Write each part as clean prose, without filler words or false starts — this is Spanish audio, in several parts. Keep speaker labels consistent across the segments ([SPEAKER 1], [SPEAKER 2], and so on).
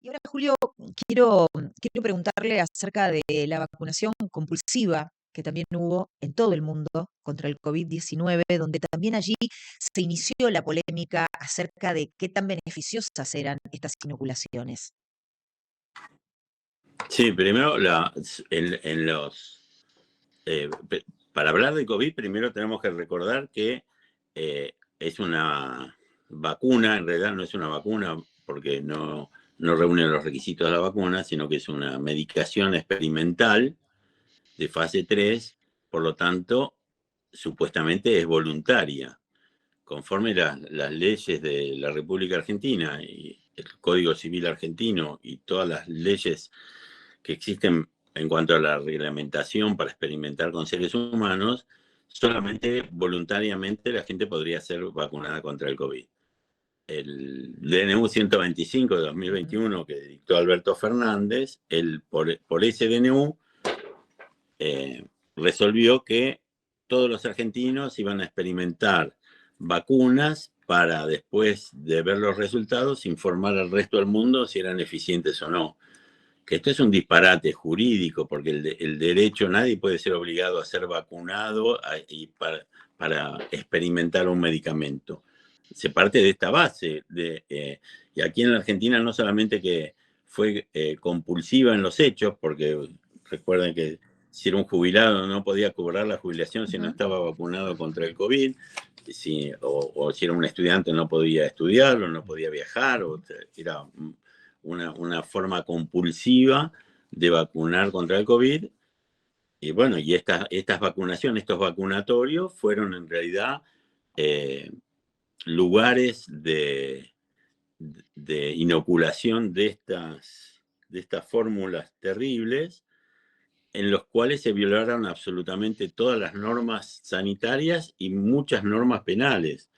[SPEAKER 1] Y ahora, Julio, quiero preguntarle acerca de la vacunación compulsiva que también hubo en todo el mundo contra el COVID-19, donde también allí se inició la polémica acerca de qué tan beneficiosas eran estas inoculaciones.
[SPEAKER 2] Sí, primero, en los, para hablar de COVID, primero tenemos que recordar que es una vacuna, en realidad no es una vacuna porque no reúne los requisitos de la vacuna, sino que es una medicación experimental de fase 3, por lo tanto, supuestamente es voluntaria. Conforme las leyes de la República Argentina y el Código Civil argentino y todas las leyes que existen en cuanto a la reglamentación para experimentar con seres humanos, solamente voluntariamente la gente podría ser vacunada contra el COVID. El DNU 125 de
[SPEAKER 1] Ujú.
[SPEAKER 2] 2021 que dictó Alberto Fernández, por ese DNU resolvió que todos los argentinos iban a experimentar vacunas para después de ver los resultados informar al resto del mundo si eran eficientes o no. Que esto es un disparate jurídico, porque el derecho, nadie puede ser obligado a ser vacunado para experimentar un medicamento. Se parte de esta base. Y aquí en la Argentina no solamente que fue compulsiva en los hechos, porque recuerden que si era un jubilado no podía cobrar la jubilación si no
[SPEAKER 1] Ujú.
[SPEAKER 2] estaba vacunado contra el COVID, o si era un estudiante no podía estudiar, o no podía viajar, o era una forma compulsiva de vacunar contra el COVID. Y bueno, y estas vacunaciones, estos vacunatorios fueron en realidad eh, lugares de inoculación de estas fórmulas terribles en los cuales se violaron absolutamente todas las normas sanitarias y muchas normas penales.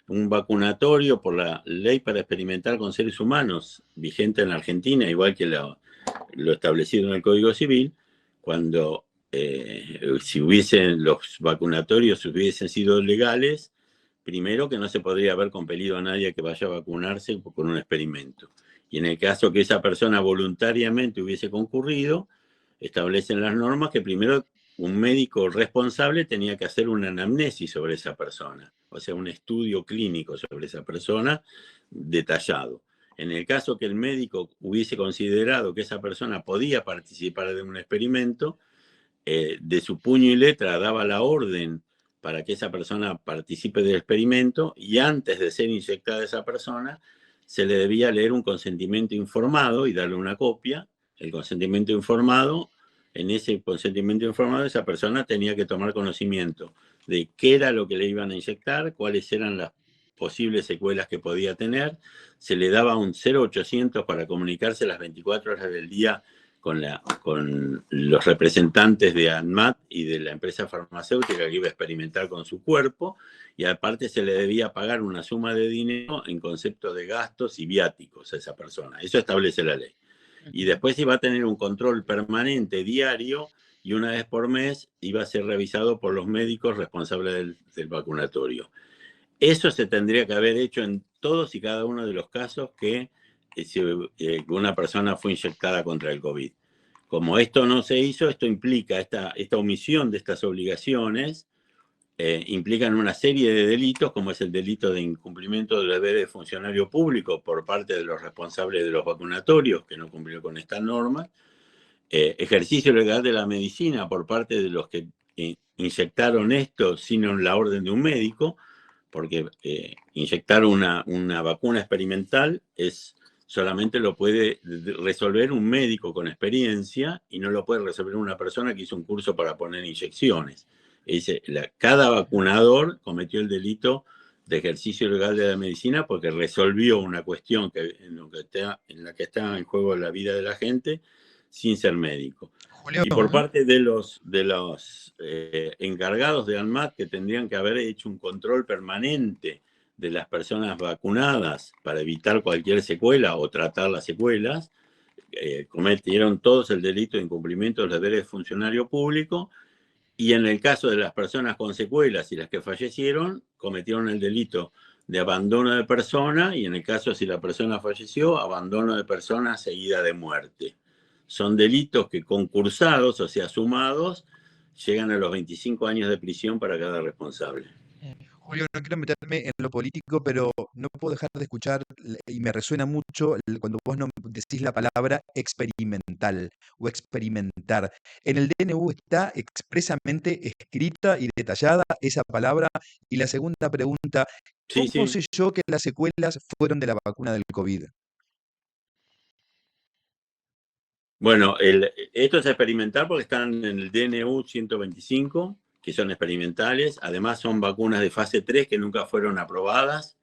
[SPEAKER 2] Un vacunatorio por la ley para experimentar con seres humanos, vigente en la Argentina, igual que lo establecido en el Código Civil, cuando si los vacunatorios hubiesen sido legales, primero que no se podría haber compelido a nadie a que vaya a vacunarse con un experimento. Y en el caso que esa persona voluntariamente hubiese concurrido, establecen las normas que primero un médico responsable tenía que hacer una anamnesis sobre esa persona, o sea, un estudio clínico sobre esa persona detallado. En el caso que el médico hubiese considerado que esa persona podía participar de un experimento, de su puño y letra daba la orden para que esa persona participe del experimento y antes de ser inyectada esa persona se le debía leer un consentimiento informado y darle una copia. El consentimiento informado, en ese consentimiento informado esa persona tenía que tomar conocimiento de qué era lo que le iban a inyectar, cuáles eran las posibles secuelas que podía tener. Se le daba un 0800 para comunicarse las 24 horas del día con los representantes de ANMAT y de la empresa farmacéutica que iba a experimentar con su cuerpo, y aparte se le debía pagar una suma de dinero en concepto de gastos y viáticos a esa persona. Eso establece la ley. Y
[SPEAKER 1] Ujú.
[SPEAKER 2] después iba a tener un control permanente diario y una vez por mes iba a ser revisado por los médicos responsables del vacunatorio. Eso se tendría que haber hecho en todos y cada uno de los casos que una persona fue inyectada contra el COVID. Como esto no se hizo, esto implica, esta omisión de estas obligaciones, implican una serie de delitos, como es el delito de incumplimiento del deber de funcionario público por parte de los responsables de los vacunatorios, que no cumplió con estas normas, ejercicio legal de la medicina por parte de los que inyectaron esto sin la orden de un médico, porque inyectar una vacuna experimental solamente lo puede resolver un médico con experiencia y no lo puede resolver una persona que hizo un curso para poner inyecciones. Cada vacunador cometió el delito de ejercicio legal de la medicina porque resolvió una cuestión en la que está en juego la vida de la gente sin ser médico.
[SPEAKER 3] Julio,
[SPEAKER 2] Y por parte de los encargados de ANMAT, que tendrían que haber hecho un control permanente de las personas vacunadas para evitar cualquier secuela o tratar las secuelas, cometieron todos el delito de incumplimiento de los deberes de funcionario público, y en el caso de las personas con secuelas y las que fallecieron, cometieron el delito de abandono de persona y en el caso si la persona falleció, abandono de persona seguida de muerte. Son delitos que concursados, o sea, sumados, llegan a los 25 años de prisión para cada responsable.
[SPEAKER 3] Julio, no quiero meterme en lo político, pero no puedo dejar de escuchar y me resuena mucho cuando vos no decís la palabra experimental o experimentar. En el DNU está expresamente escrita y detallada esa palabra. Y la segunda pregunta,
[SPEAKER 2] Sí,
[SPEAKER 3] ¿cómo
[SPEAKER 2] sí.
[SPEAKER 3] sé yo que las secuelas fueron de la vacuna del COVID?
[SPEAKER 2] Bueno, esto es experimental porque están en el DNU 125, que son experimentales. Además, son vacunas de fase 3 que nunca fueron aprobadas.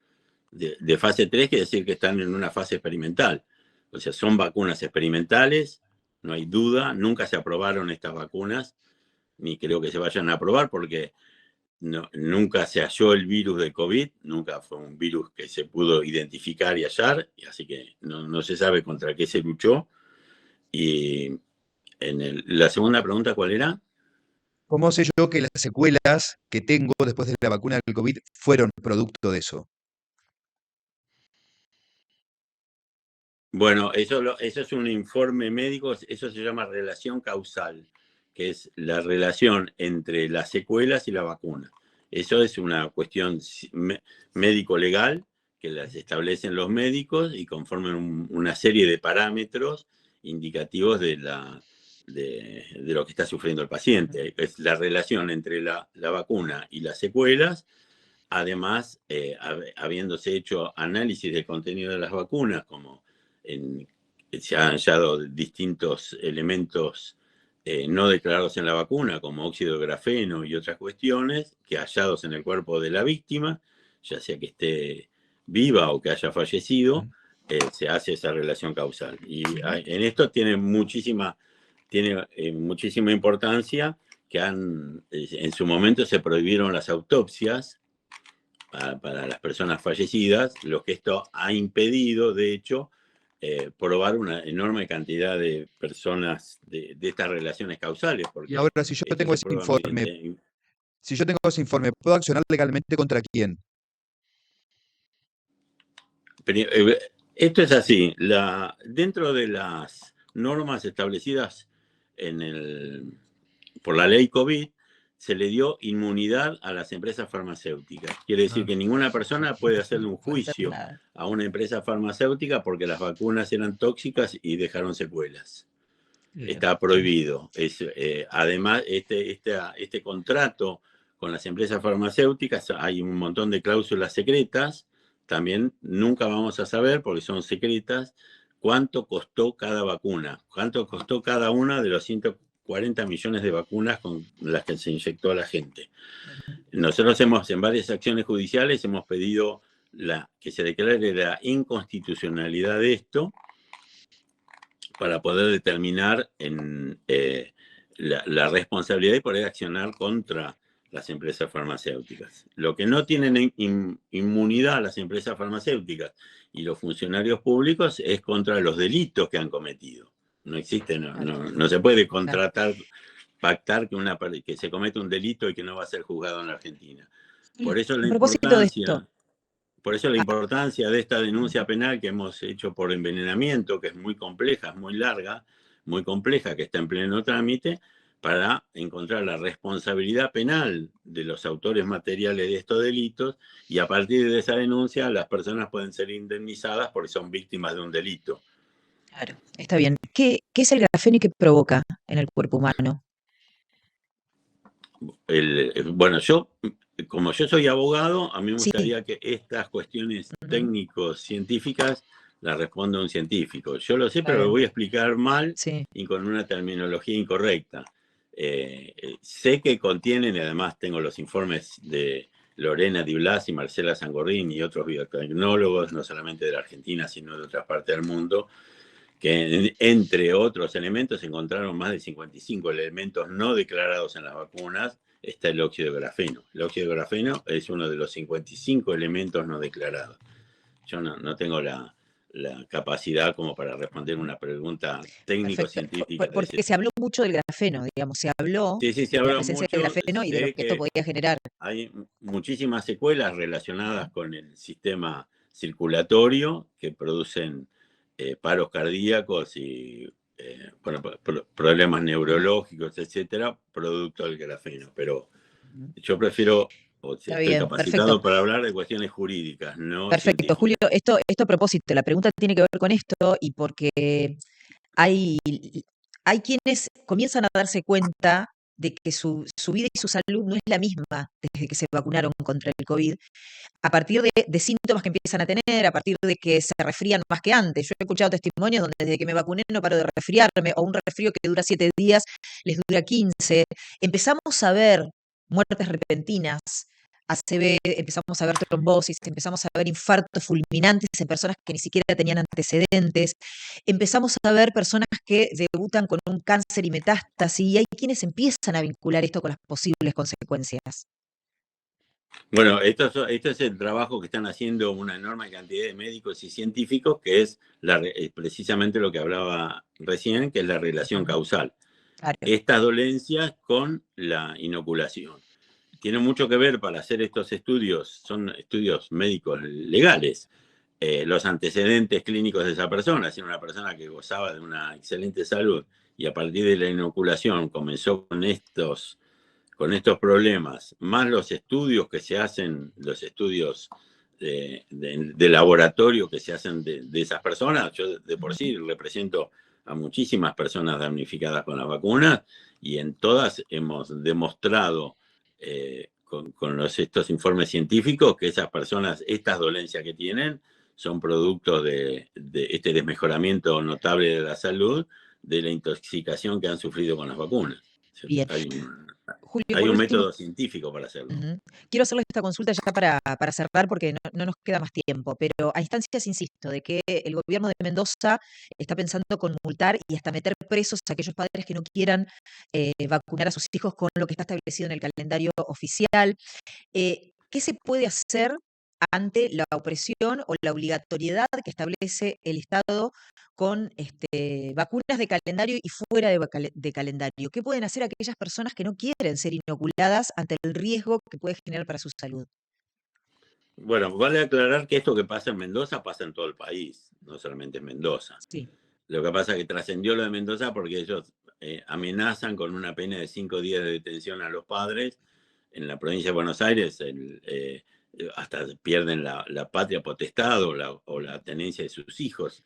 [SPEAKER 2] De fase 3 quiere decir que están en una fase experimental. O sea, son vacunas experimentales, no hay duda. Nunca se aprobaron estas vacunas, ni creo que se vayan a aprobar porque nunca se halló el virus de COVID, nunca fue un virus que se pudo identificar y hallar, y así que no se sabe contra qué se luchó. Y la segunda pregunta, ¿cuál era?
[SPEAKER 3] ¿Cómo sé yo que las secuelas que tengo después de la vacuna del COVID fueron producto de eso?
[SPEAKER 2] Bueno, eso es un informe médico, eso se llama relación causal, que es la relación entre las secuelas y la vacuna. Eso es una cuestión médico-legal que las establecen los médicos y conforman una serie de parámetros indicativos de lo que está sufriendo el paciente. Es la relación entre la vacuna y las secuelas. Además, habiéndose hecho análisis del contenido de las vacunas, como se han hallado distintos elementos no declarados en la vacuna, como óxido de grafeno y otras cuestiones, que hallados en el cuerpo de la víctima, ya sea que esté viva o que haya fallecido, se hace esa relación causal. Y en esto tiene muchísima importancia que en su momento se prohibieron las autopsias para las personas fallecidas, lo que esto ha impedido, de hecho, probar una enorme cantidad de personas de estas relaciones causales,
[SPEAKER 3] Y
[SPEAKER 2] porque
[SPEAKER 3] ahora, si yo
[SPEAKER 2] esto
[SPEAKER 3] tengo
[SPEAKER 2] se
[SPEAKER 3] ese
[SPEAKER 2] prueba
[SPEAKER 3] informe,
[SPEAKER 2] mediante...
[SPEAKER 3] ¿puedo accionar legalmente contra quién?
[SPEAKER 2] Esto es así, dentro de las normas establecidas por la ley COVID, se le dio inmunidad a las empresas farmacéuticas. Quiere decir que ninguna persona puede hacerle un
[SPEAKER 1] puede hacer
[SPEAKER 2] juicio
[SPEAKER 1] nada.
[SPEAKER 2] a una empresa farmacéutica porque las vacunas eran tóxicas y dejaron secuelas. Está prohibido. Además, este contrato con las empresas farmacéuticas, hay un montón de cláusulas secretas. También nunca vamos a saber, porque son secretas, cuánto costó cada vacuna, cuánto costó cada una de los 140 millones de vacunas con las que se inyectó a la gente. Nosotros en varias acciones judiciales hemos pedido que se declare la inconstitucionalidad de esto para poder determinar la responsabilidad y poder accionar contra las empresas farmacéuticas. Lo que no tienen inmunidad las empresas farmacéuticas y los funcionarios públicos es contra los delitos que han cometido. No existe, no se puede pactar que se comete un delito y que no va a ser juzgado en la Argentina. Por eso
[SPEAKER 1] A propósito de esto,
[SPEAKER 2] la importancia de esta denuncia penal que hemos hecho por envenenamiento, que es muy compleja, es muy larga, muy compleja, que está en pleno trámite, para encontrar la responsabilidad penal de los autores materiales de estos delitos y a partir de esa denuncia las personas pueden ser indemnizadas porque son víctimas de un delito.
[SPEAKER 1] claro, está bien. ¿Qué es el grafeno y qué provoca en el cuerpo humano?
[SPEAKER 2] Bueno, como yo soy abogado, a mí me
[SPEAKER 1] Sí.
[SPEAKER 2] gustaría que estas cuestiones técnico-científicas las responda un científico. Yo lo sé,
[SPEAKER 1] Está
[SPEAKER 2] pero lo
[SPEAKER 1] bien.
[SPEAKER 2] voy a explicar mal
[SPEAKER 1] Sí.
[SPEAKER 2] y con una terminología incorrecta. Sé que contienen, y además tengo los informes de Lorena Di Blasi, Marcela Sangorrín y otros biotecnólogos, no solamente de la Argentina, sino de otras partes del mundo, que entre otros elementos se encontraron más de 55 elementos no declarados en las vacunas. Está el óxido de grafeno. El óxido de grafeno es uno de los 55 elementos no declarados. Yo no tengo la capacidad como para responder una pregunta
[SPEAKER 1] Perfecto.
[SPEAKER 2] técnico-científica de ese
[SPEAKER 1] Porque se
[SPEAKER 2] tipo.
[SPEAKER 1] habló mucho del grafeno, digamos, se habló
[SPEAKER 2] Sí, se
[SPEAKER 1] de la
[SPEAKER 2] habló
[SPEAKER 1] presencia del
[SPEAKER 2] mucho,
[SPEAKER 1] grafeno y de lo
[SPEAKER 2] sé
[SPEAKER 1] que esto
[SPEAKER 2] que
[SPEAKER 1] podía generar.
[SPEAKER 2] hay muchísimas secuelas relacionadas con el sistema circulatorio que producen paros cardíacos y bueno, problemas neurológicos, etcétera, producto del grafeno. Pero
[SPEAKER 1] Ujú.
[SPEAKER 2] yo prefiero, o sea,
[SPEAKER 1] Está
[SPEAKER 2] estoy
[SPEAKER 1] bien, perfecto.
[SPEAKER 2] capacitado para hablar de cuestiones jurídicas, no
[SPEAKER 1] Perfecto, Julio,
[SPEAKER 2] científicas.
[SPEAKER 1] esto a propósito, la pregunta tiene que ver con esto y porque hay, hay quienes comienzan a darse cuenta de que su vida y su salud no es la misma desde que se vacunaron contra el COVID, a partir de síntomas que empiezan a tener, a partir de que se resfrían más que antes. Yo he escuchado testimonios donde desde que me vacuné no paro de resfriarme, o un resfrío que dura 7 días les dura 15. Empezamos a ver muertes repentinas, ACV, empezamos a ver trombosis, empezamos a ver infartos fulminantes en personas que ni siquiera tenían antecedentes, empezamos a ver personas que debutan con un cáncer y metástasis, y hay quienes empiezan a vincular esto con las posibles consecuencias.
[SPEAKER 2] Bueno, esto es el trabajo que están haciendo una enorme cantidad de médicos y científicos, que es precisamente lo que hablaba recién, que es la relación
[SPEAKER 1] Ujú,
[SPEAKER 2] causal.
[SPEAKER 1] claro.
[SPEAKER 2] Estas dolencias con la inoculación. Tiene mucho que ver para hacer estos estudios, son estudios médicos legales, los antecedentes clínicos de esa persona. Si era una persona que gozaba de una excelente salud y a partir de la inoculación comenzó con estos problemas, más los estudios que se hacen, los estudios de laboratorio que se hacen de esas personas, yo de por sí represento a muchísimas personas damnificadas con las vacunas y en todas hemos demostrado con estos informes científicos que esas personas, estas dolencias que tienen, son producto de este desmejoramiento notable de la salud, de la intoxicación que han sufrido con las vacunas.
[SPEAKER 1] Bien.
[SPEAKER 2] Hay
[SPEAKER 1] Julio,
[SPEAKER 2] hay
[SPEAKER 1] por
[SPEAKER 2] un
[SPEAKER 1] último,
[SPEAKER 2] método científico para hacerlo.
[SPEAKER 1] ujú, quiero hacerle esta consulta ya para cerrar porque no nos queda más tiempo, pero a instancias, insisto, de que el gobierno de Mendoza está pensando con multar y hasta meter presos a aquellos padres que no quieran vacunar a sus hijos con lo que está establecido en el calendario oficial. ¿Qué se puede hacer ante la opresión o la obligatoriedad que establece el Estado con vacunas de calendario y fuera de calendario? ¿Qué pueden hacer aquellas personas que no quieren ser inoculadas ante el riesgo que puede generar para su salud?
[SPEAKER 2] Bueno, vale aclarar que esto que pasa en Mendoza pasa en todo el país, no solamente en Mendoza.
[SPEAKER 1] Sí.
[SPEAKER 2] Lo que pasa es que trascendió lo de Mendoza porque ellos amenazan con una pena de 5 días de detención a los padres. En la provincia de Buenos Aires hasta pierden la patria potestad o la tenencia de sus hijos.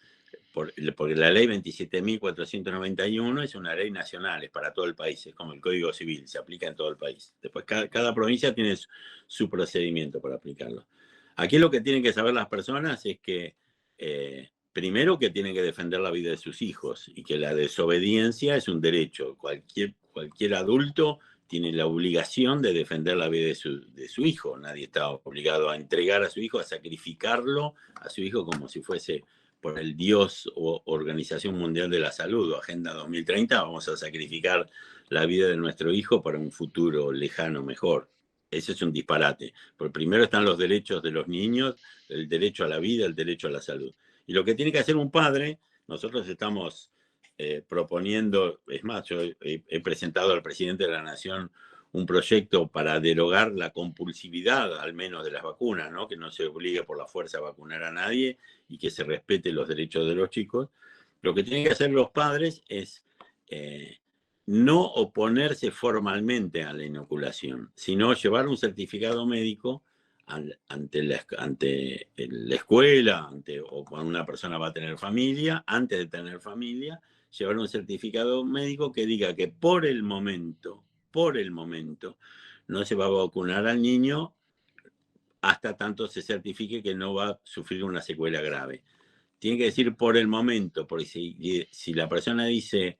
[SPEAKER 2] Porque la ley 27.491 es una ley nacional, es para todo el país, es como el Código Civil, se aplica en todo el país. Después cada provincia tiene su procedimiento para aplicarlo. Aquí lo que tienen que saber las personas es que primero que tienen que defender la vida de sus hijos y que la desobediencia es un derecho. Cualquier adulto tiene la obligación de defender la vida de su hijo. Nadie está obligado a entregar a su hijo, a sacrificarlo a su hijo como si fuese por el Dios o Organización Mundial de la Salud o Agenda 2030, vamos a sacrificar la vida de nuestro hijo para un futuro lejano mejor. Ese es un disparate. Por primero están los derechos de los niños, el derecho a la vida, el derecho a la salud. Y lo que tiene que hacer un padre, nosotros estamos proponiendo, es más, yo he presentado al presidente de la Nación un proyecto para derogar la compulsividad, al menos de las vacunas, ¿no? Que no se obligue por la fuerza a vacunar a nadie y que se respete los derechos de los chicos. Lo que tienen que hacer los padres es no oponerse formalmente a la inoculación, sino llevar un certificado médico ante la escuela, o cuando una persona va a tener familia, antes de tener familia, llevar un certificado médico que diga que por el momento, no se va a vacunar al niño hasta tanto se certifique que no va a sufrir una secuela grave. Tiene que decir por el momento, porque si la persona dice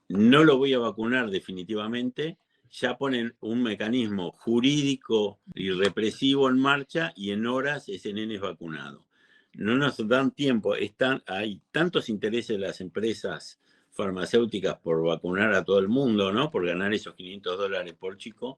[SPEAKER 2] no lo voy a vacunar definitivamente, ya ponen un mecanismo jurídico y represivo en marcha y en horas ese nene es vacunado. No nos dan tiempo, hay tantos intereses de las empresas farmacéuticas por vacunar a todo el mundo, ¿no? Por ganar esos $500 por chico,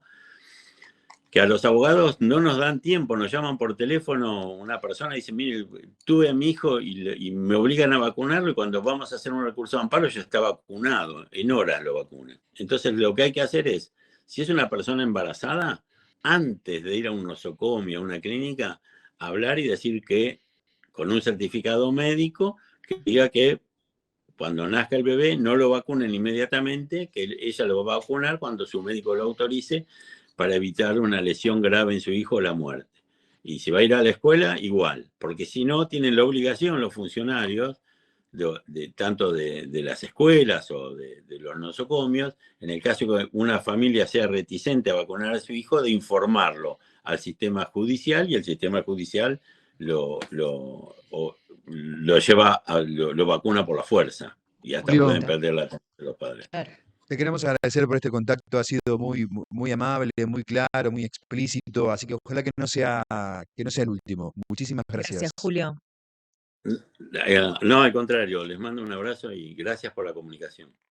[SPEAKER 2] que a los abogados no nos dan tiempo, nos llaman por teléfono una persona y dice, mire, tuve a mi hijo y me obligan a vacunarlo y cuando vamos a hacer un recurso de amparo ya está vacunado, en horas lo vacunan. Entonces lo que hay que hacer es, si es una persona embarazada, antes de ir a un nosocomio, a una clínica, hablar y decir que con un certificado médico que diga que cuando nazca el bebé no lo vacunen inmediatamente, que ella lo va a vacunar cuando su médico lo autorice para evitar una lesión grave en su hijo o la muerte. Y si va a ir a la escuela, igual, porque si no, tienen la obligación los funcionarios, tanto de las escuelas o de los nosocomios, en el caso que una familia sea reticente a vacunar a su hijo, de informarlo al sistema judicial y el sistema judicial lo lleva, lo vacuna por la fuerza y hasta
[SPEAKER 3] Julio,
[SPEAKER 2] pueden perder la atención de los padres.
[SPEAKER 1] Claro.
[SPEAKER 3] te queremos agradecer por este contacto, ha sido muy amable, muy claro, muy explícito, así que ojalá que no sea el último. Muchísimas
[SPEAKER 1] Gracias,
[SPEAKER 3] gracias.
[SPEAKER 1] Julio.
[SPEAKER 2] No, al contrario, les mando un abrazo y gracias por la comunicación.